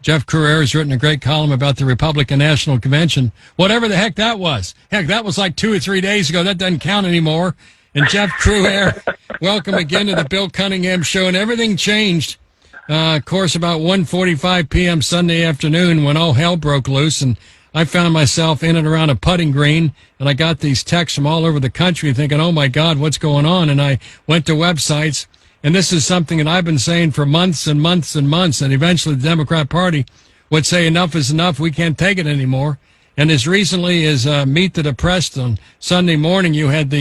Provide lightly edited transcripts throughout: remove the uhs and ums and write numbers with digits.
Jeff Crouere has written a great column about the Republican National Convention, whatever the heck that was. Heck, that was like 2 or 3 days ago. That doesn't count anymore. And Jeff Crouere, welcome again to the Bill Cunningham Show. And everything changed, of course, about 1:45 p.m. Sunday afternoon when all hell broke loose. And I found myself in and around a putting green, and I got these texts from all over the country thinking, oh, my God, what's going on? And I went to websites, and this is something that I've been saying for months and months and months, and eventually the Democrat Party would say enough is enough, we can't take it anymore. And as recently as Meet the Depressed on Sunday morning, you had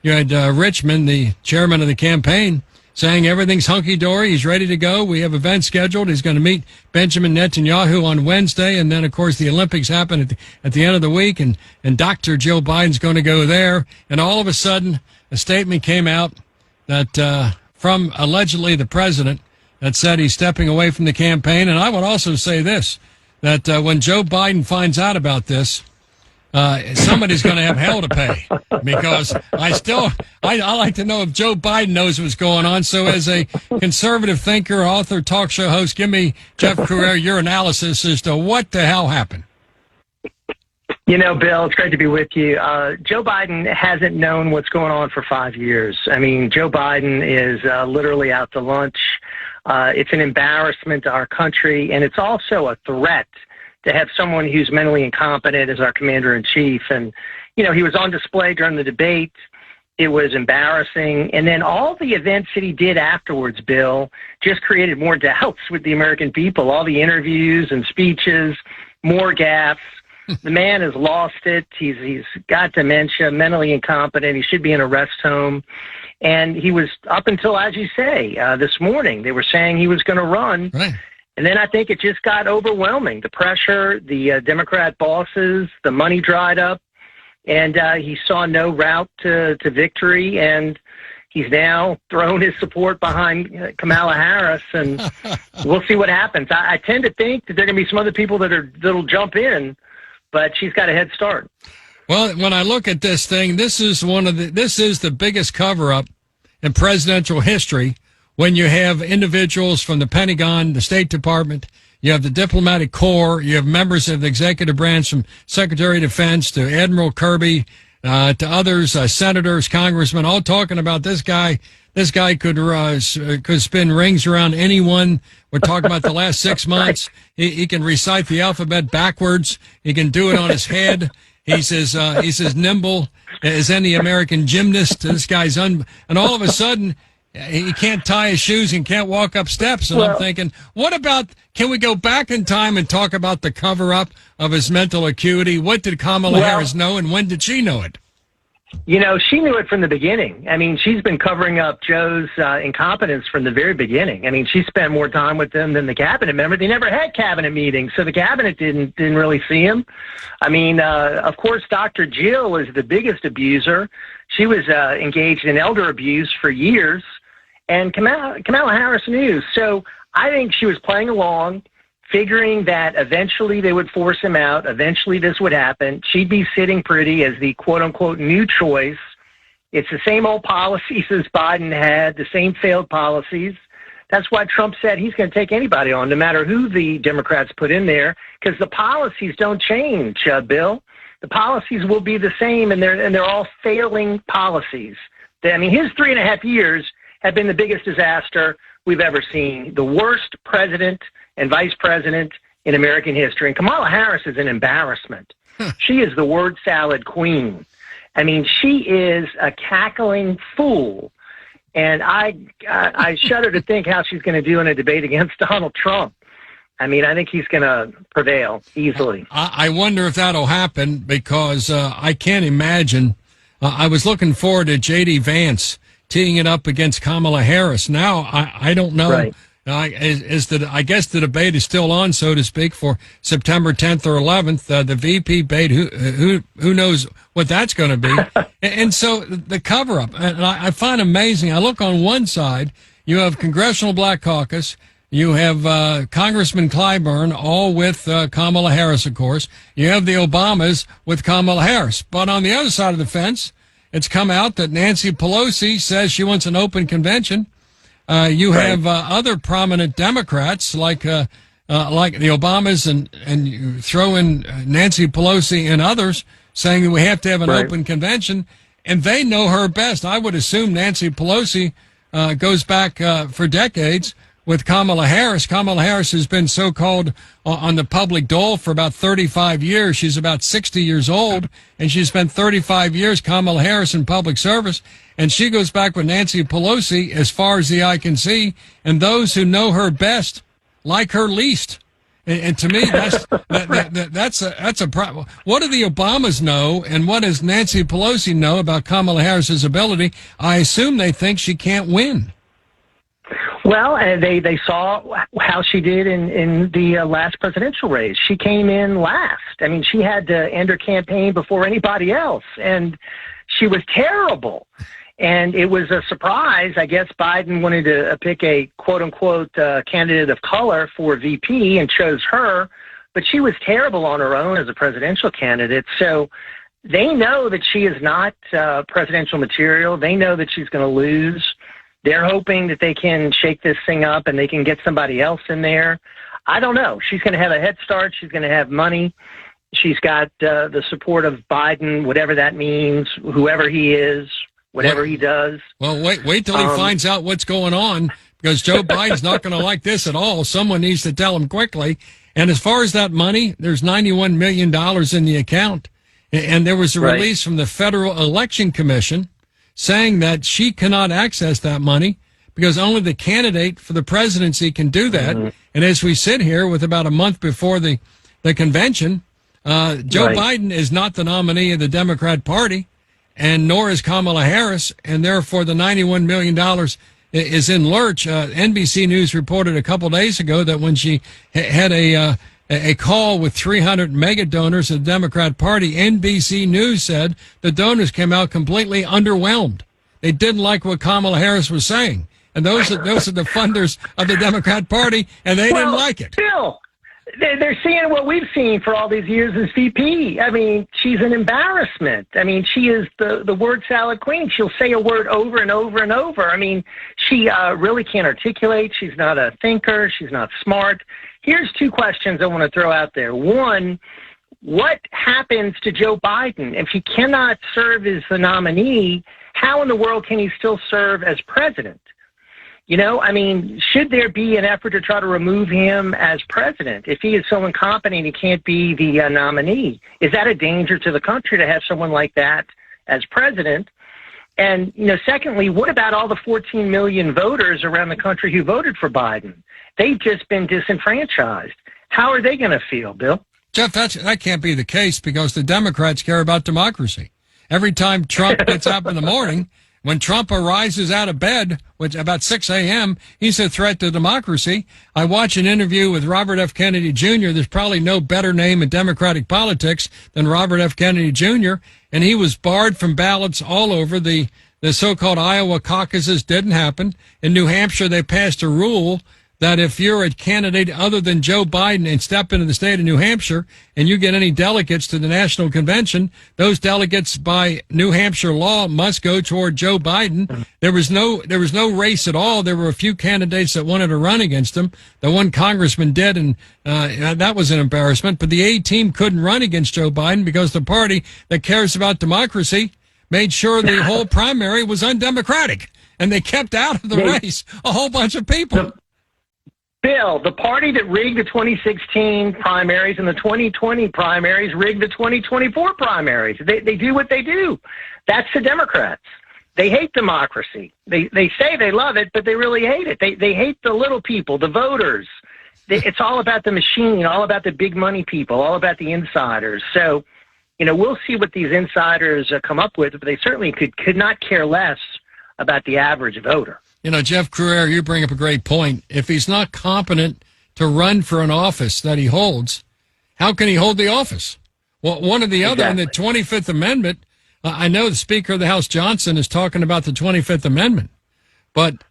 Richmond, the chairman of the campaign, saying everything's hunky-dory. He's ready to go. We have events scheduled. He's going to meet Benjamin Netanyahu on Wednesday. And then, of course, the Olympics happen at the end of the week. And Dr. Joe Biden's going to go there. And all of a sudden, a statement came out that from allegedly the president that said he's stepping away from the campaign. And I would also say this, that when Joe Biden finds out about this, somebody's going to have hell to pay, because I like to know if Joe Biden knows what's going on. So as a conservative thinker, author, talk show host, give me, Jeff Crouere, your analysis as to what the hell happened. You know, Bill, it's great to be with you. Joe Biden hasn't known what's going on for 5 years. I mean, Joe Biden is literally out to lunch. It's an embarrassment to our country, and it's also a threat to have someone who's mentally incompetent as our commander-in-chief. And, you know, he was on display during the debate. It was embarrassing. And then all the events that he did afterwards, Bill, just created more doubts with the American people. All the interviews and speeches, more gaffes. The man has lost it. He's got dementia, mentally incompetent. He should be in a rest home. And he was, up until, as you say, this morning, they were saying he was going to run. Right. And then I think it just got overwhelming. The pressure, the Democrat bosses, the money dried up, and he saw no route to victory. And he's now thrown his support behind Kamala Harris, and we'll see what happens. I tend to think that there are going to be some other people that'll jump in, but she's got a head start. Well, when I look at this thing, this is the biggest cover-up in presidential history. When you have individuals from the Pentagon, the State Department, you have the diplomatic corps, you have members of the executive branch from Secretary of Defense to Admiral Kirby, to others, senators, congressmen, all talking about this guy. This guy could spin rings around anyone. We're talking about the last 6 months. He can recite the alphabet backwards. He can do it on his head. He's as nimble as any American gymnast. This guy's and all of a sudden, he can't tie his shoes and can't walk up steps. And I'm thinking, what about, can we go back in time and talk about the cover-up of his mental acuity? What did Kamala Harris know, and when did she know it? You know, she knew it from the beginning. I mean, she's been covering up Joe's incompetence from the very beginning. I mean, she spent more time with them than the cabinet member. They never had cabinet meetings, so the cabinet didn't really see him. I mean, of course, Dr. Jill is the biggest abuser. She was engaged in elder abuse for years. And Kamala Harris knew. So I think she was playing along, figuring that eventually they would force him out. Eventually this would happen. She'd be sitting pretty as the quote-unquote new choice. It's the same old policies as Biden had, the same failed policies. That's why Trump said he's going to take anybody on, no matter who the Democrats put in there, because the policies don't change, Bill. The policies will be the same, and they're all failing policies. I mean, his 3.5 years have been the biggest disaster we've ever seen, the worst president and vice president in American history. And Kamala Harris is an embarrassment. She is the word salad queen. I mean, she is a cackling fool. And I shudder to think how she's going to do in a debate against Donald Trump. I mean, I think he's going to prevail easily. I wonder if that'll happen, because I can't imagine. I was looking forward to J.D. Vance teeing it up against Kamala Harris. Now, I don't know. Right. I guess the debate is still on, so to speak, for September 10th or 11th. The VP debate, who knows what that's going to be. And so the cover-up, and I find amazing. I look on one side, you have Congressional Black Caucus, you have Congressman Clyburn, all with Kamala Harris, of course. You have the Obamas with Kamala Harris. But on the other side of the fence, it's come out that Nancy Pelosi says she wants an open convention. You have other prominent Democrats like like the Obamas, and you throw in Nancy Pelosi and others saying that we have to have an open convention, and they know her best. I would assume Nancy Pelosi goes back for decades with Kamala Harris. Kamala Harris has been so-called on the public dole for about 35 years. She's about 60 years old, and she spent 35 years, Kamala Harris, in public service. And she goes back with Nancy Pelosi as far as the eye can see. And those who know her best like her least. And to me, that's a problem. What do the Obamas know, and what does Nancy Pelosi know about Kamala Harris's ability? I assume they think she can't win. Well, they saw how she did in the last presidential race. She came in last. I mean, she had to end her campaign before anybody else, and she was terrible. And it was a surprise. I guess Biden wanted to pick a quote-unquote candidate of color for VP and chose her, but she was terrible on her own as a presidential candidate. So they know that she is not presidential material. They know that she's going to lose. They're hoping that they can shake this thing up and they can get somebody else in there. I don't know. She's going to have a head start. She's going to have money. She's got the support of Biden, whatever that means, whoever he is, whatever he does. Well, wait till he finds out what's going on, because Joe Biden's not going to like this at all. Someone needs to tell him quickly. And as far as that money, there's $91 million in the account. And there was a release from the Federal Election Commission saying that she cannot access that money because only the candidate for the presidency can do that. And as we sit here with about a month before the convention, Joe Biden is not the nominee of the Democrat Party, and nor is Kamala Harris, and therefore the $91 million is in lurch. NBC News reported a couple days ago that when she had a call with 300 mega donors of the Democrat Party, NBC News said the donors came out completely underwhelmed. They didn't like what Kamala Harris was saying. And those are the funders of the Democrat Party, and they didn't like it. Bill, they're seeing what we've seen for all these years as VP. I mean, she's an embarrassment. I mean, she is the word salad queen. She'll say a word over and over and over. I mean, she really can't articulate. She's not a thinker. She's not smart. Here's two questions I want to throw out there. One, what happens to Joe Biden? If he cannot serve as the nominee, how in the world can he still serve as president? You know, I mean, should there be an effort to try to remove him as president? If he is so incompetent he can't be the nominee, is that a danger to the country to have someone like that as president? And, you know, secondly, what about all the 14 million voters around the country who voted for Biden? They've just been disenfranchised. How are they going to feel, Bill? Jeff, that can't be the case because the Democrats care about democracy. Every time Trump gets up in the morning, when Trump arises out of bed, which about 6 a.m., he's a threat to democracy. I watch an interview with Robert F. Kennedy Jr. There's probably no better name in Democratic politics than Robert F. Kennedy Jr., and he was barred from ballots all over. The so-called Iowa caucuses didn't happen. In New Hampshire, they passed a rule that if you're a candidate other than Joe Biden and step into the state of New Hampshire and you get any delegates to the national convention, those delegates by New Hampshire law must go toward Joe Biden. There was no race at all. There were a few candidates that wanted to run against him. The one congressman did, and that was an embarrassment. But the A team couldn't run against Joe Biden because the party that cares about democracy made sure the whole primary was undemocratic, and they kept out of the race a whole bunch of people. Bill, the party that rigged the 2016 primaries and the 2020 primaries rigged the 2024 primaries. They do what they do. That's the Democrats. They hate democracy. They say they love it, but they really hate it. They hate the little people, the voters. It's all about the machine, all about the big money people, all about the insiders. So, you know, we'll see what these insiders come up with, but they certainly could not care less about the average voter. You know, Jeff Crouere, you bring up a great point. If he's not competent to run for an office that he holds, how can he hold the office? Well, one or the other. In the 25th Amendment, I know the Speaker of the House, Johnson, is talking about the 25th Amendment. But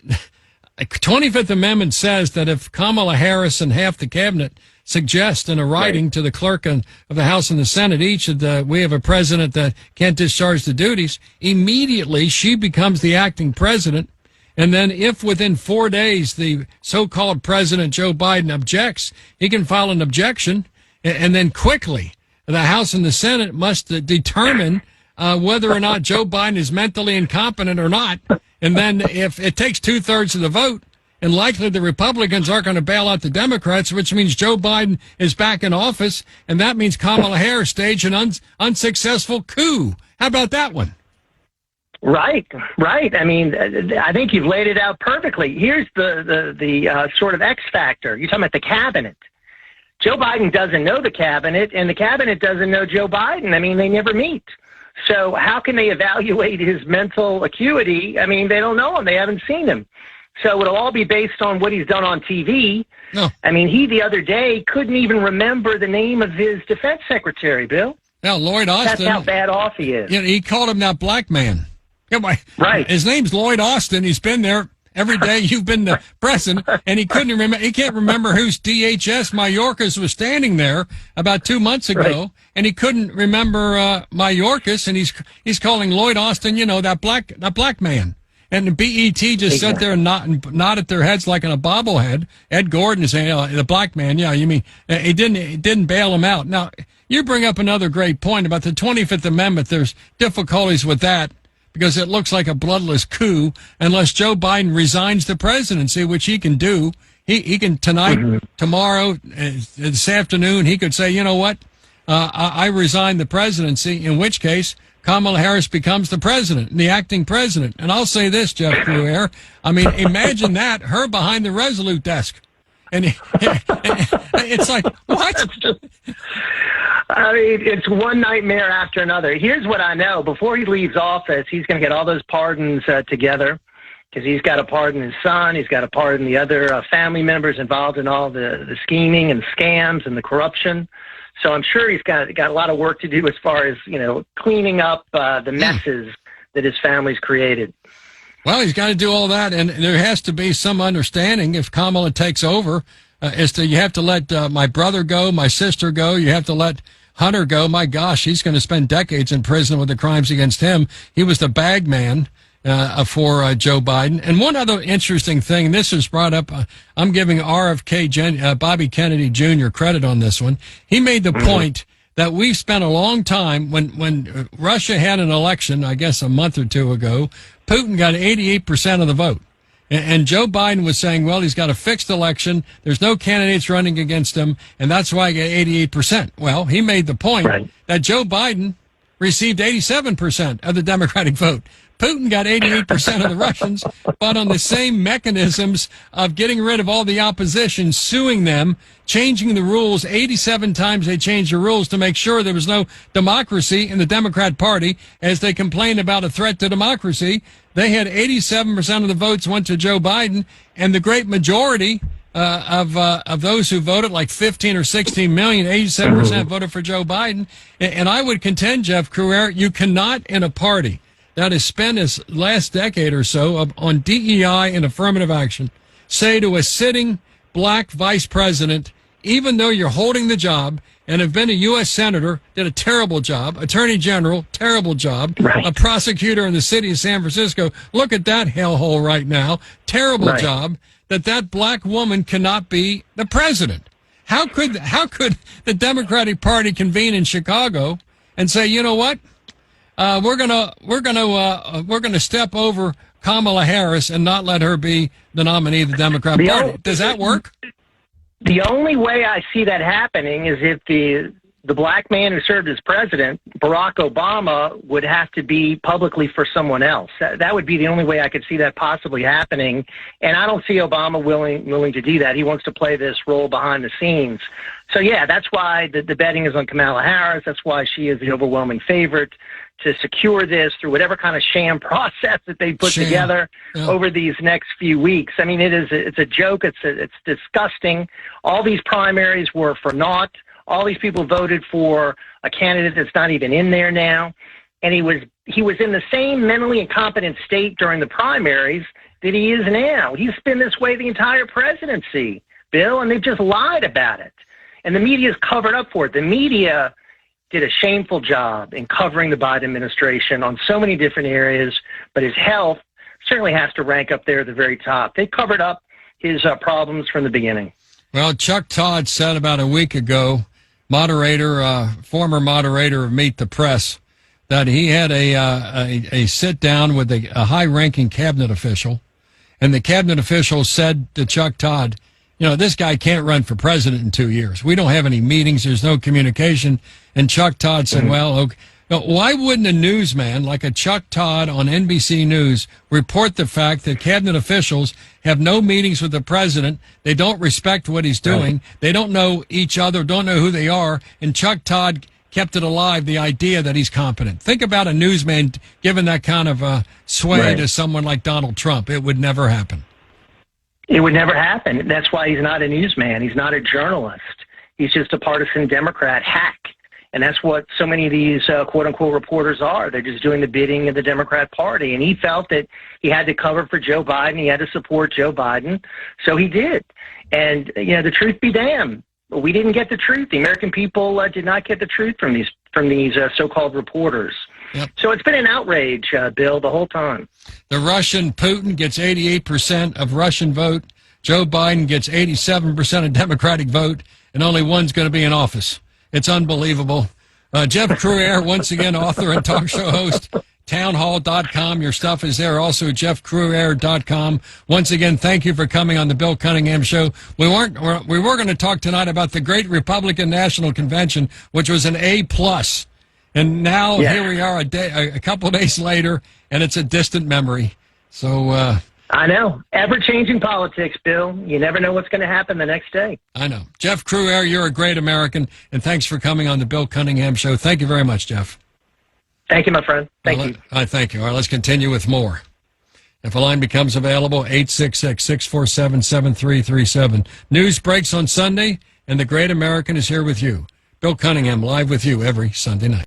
25th Amendment says that if Kamala Harris and half the cabinet suggest in a writing to the clerk of the House and the Senate each that we have a president that can't discharge the duties, immediately she becomes the acting president. And then if within 4 days the so-called President Joe Biden objects, he can file an objection, and then quickly the House and the Senate must determine whether or not Joe Biden is mentally incompetent or not. And then if it takes 2/3 of the vote, and likely the Republicans aren't going to bail out the Democrats, which means Joe Biden is back in office, and that means Kamala Harris staged an unsuccessful coup. How about that one? Right. I mean, I think you've laid it out perfectly. Here's the sort of X factor. You're talking about the cabinet. Joe Biden doesn't know the cabinet, and the cabinet doesn't know Joe Biden. I mean, they never meet. So how can they evaluate his mental acuity? I mean, they don't know him. They haven't seen him. So it'll all be based on what he's done on TV. No. I mean, he the other day couldn't even remember the name of his defense secretary, Bill. Now, Lloyd Austin. That's how bad off he is. You know, he called him that black man. Yeah, right. His name's Lloyd Austin. He's been there every day you've been the president, and he couldn't remember. He can't remember whose DHS Mayorkas was standing there about 2 months ago, right. And he couldn't remember Mayorkas, and he's calling Lloyd Austin, you know, that black man. And the BET just sat there and nodded their heads like in a bobblehead. Ed Gordon is saying, the black man, yeah, you mean, he didn't bail him out. Now, you bring up another great point about the 25th Amendment. There's difficulties with that because it looks like a bloodless coup unless Joe Biden resigns the presidency, which he can do. He can tonight, tomorrow, this afternoon, he could say, you know what, I resign the presidency, in which case Kamala Harris becomes the president, the acting president. And I'll say this, Jeff Crouere, I mean, imagine that, her behind the Resolute desk. And it's like, what? I mean, it's one nightmare after another. Here's what I know. Before he leaves office, he's going to get all those pardons together because he's got to pardon his son. He's got to pardon the other family members involved in all the scheming and scams and the corruption. So I'm sure he's got a lot of work to do as far as, you know, cleaning up the messes that his family's created. Well, he's got to do all that, and there has to be some understanding if Kamala takes over as to you have to let my brother go, my sister go, you have to let Hunter go. My gosh, he's going to spend decades in prison with the crimes against him. He was the bag man for Joe Biden. And one other interesting thing, this was brought up, I'm giving RFK Bobby Kennedy Jr. credit on this one. He made the point that we've spent a long time, when Russia had an election, I guess a month or two ago, Putin got 88% of the vote. And Joe Biden was saying, well, he's got a fixed election. There's no candidates running against him, and that's why he got 88%. Well, he made the point that Joe Biden received 87% of the Democratic vote. Putin got 88% of the Russians, but on the same mechanisms of getting rid of all the opposition, suing them, changing the rules. 87 times they changed the rules to make sure there was no democracy in the Democrat Party. As they complained about a threat to democracy, they had 87% of the votes went to Joe Biden, and the great majority of those who voted, like 15 or 16 million, 87% voted for Joe Biden. And I would contend, Jeff Crouere, you cannot in a party that has spent its last decade or so on DEI and affirmative action say to a sitting black vice president, even though you're holding the job and have been a U.S. senator, did a terrible job, attorney general, terrible job, a prosecutor in the city of San Francisco, look at that hellhole right now, terrible job, that black woman cannot be the president. How could the Democratic Party convene in Chicago and say, you know what? We're gonna step over Kamala Harris and not let her be the nominee of the Democrat Party. Does that work? The only way I see that happening is if the black man who served as president, Barack Obama, would have to be publicly for someone else. That would be the only way I could see that possibly happening. And I don't see Obama willing to do that. He wants to play this role behind the scenes. So, yeah, that's why the betting is on Kamala Harris. That's why she is the overwhelming favorite to secure this through whatever kind of sham process that they put together over these next few weeks. I mean, it's a joke. It's disgusting. All these primaries were for naught. All these people voted for a candidate that's not even in there now. And he was in the same mentally incompetent state during the primaries that he is now. He's been this way the entire presidency, Bill, and they've just lied about it. And the media's covered up for it. The media did a shameful job in covering the Biden administration on so many different areas, but his health certainly has to rank up there at the very top. They covered up his problems from the beginning. Well, Chuck Todd said about a week ago, former moderator of Meet the Press, that he had a sit down with a high-ranking cabinet official, and the cabinet official said to Chuck Todd, this guy can't run for president in 2 years. We don't have any meetings. There's no communication. And Chuck Todd said, well, okay. Now, why wouldn't a newsman like a Chuck Todd on NBC News report the fact that cabinet officials have no meetings with the president? They don't respect what he's doing. They don't know each other, don't know who they are. And Chuck Todd kept it alive, the idea that he's competent. Think about a newsman giving that kind of sway to someone like Donald Trump. It would never happen. It would never happen. That's why he's not a newsman. He's not a journalist. He's just a partisan Democrat hack. And that's what so many of these quote-unquote reporters are. They're just doing the bidding of the Democrat Party. And he felt that he had to cover for Joe Biden. He had to support Joe Biden. So he did. And, the truth be damned. We didn't get the truth. The American people did not get the truth from these so-called reporters. Yep. So it's been an outrage, Bill, the whole time. The Russian Putin gets 88% of Russian vote. Joe Biden gets 87% of Democratic vote, and only one's going to be in office. It's unbelievable. Jeff Crouere, once again, author and talk show host, townhall.com. Your stuff is there. Also, jeffcrouere.com. Once again, thank you for coming on the Bill Cunningham Show. We were going to talk tonight about the Great Republican National Convention, which was an A+. And now here we are a couple of days later, and it's a distant memory. So I know. Ever-changing politics, Bill. You never know what's going to happen the next day. I know. Jeff Crouere, you're a great American, and thanks for coming on the Bill Cunningham Show. Thank you very much, Jeff. Thank you, my friend. Thank you. Thank you. All right, let's continue with more. If a line becomes available, 866-647-7337. News breaks on Sunday, and the great American is here with you. Bill Cunningham, live with you every Sunday night.